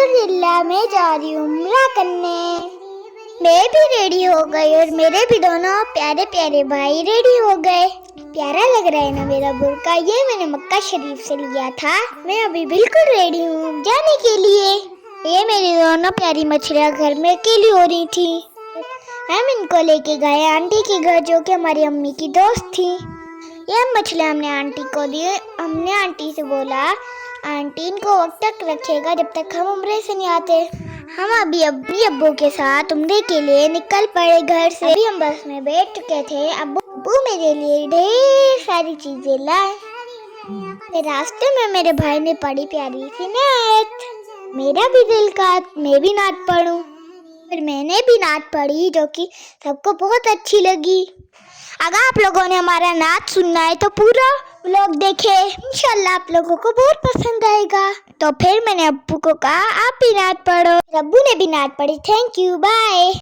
अल्हम्दुलिल्लाह मैं जा रही हूँ उम्रा करने। मैं भी रेडी हो गई और मेरे भी दोनों प्यारे प्यारे भाई रेडी हो गए। प्यारा लग रहा है ना मेरा बुर्का, ये मैंने मक्का शरीफ से लिया था। मैं अभी बिल्कुल रेडी हूँ जाने के लिए। ये मेरी दोनों प्यारी मछलियाँ घर में अकेली हो रही थी। हम इनको लेके गए आंटी के घर, जो कि हमारी अम्मी की दोस्त थी। ये मछलियाँ हमने आंटी को दी। हमने आंटी से बोला आंटी इनको वक्त तक रखेगा जब तक हम उम्रे से नहीं आते। हम अभी अब्बू के साथ उम्रे के लिए निकल पड़े घर से। अभी हम बस में बैठ चुके थे। अब्बू मेरे लिए ढेर सारी चीजें लाए। रास्ते में मेरे भाई ने पढ़ी प्यारी सी नात। मेरा भी दिल का मैं भी नात पढ़ूं। फिर मैंने भी नात पढ़ी जो कि सबको बहुत अच्छी लगी। अगर आप लोगों ने हमारा नात सुनना है तो पूरा व्लॉग देखे, इंशाल्लाह आप लोगों को बहुत पसंद आएगा। तो फिर मैंने अब्बू को कहा आप भी नात पढ़ो। अब्बू ने भी नात पढ़ी। Thank you, bye.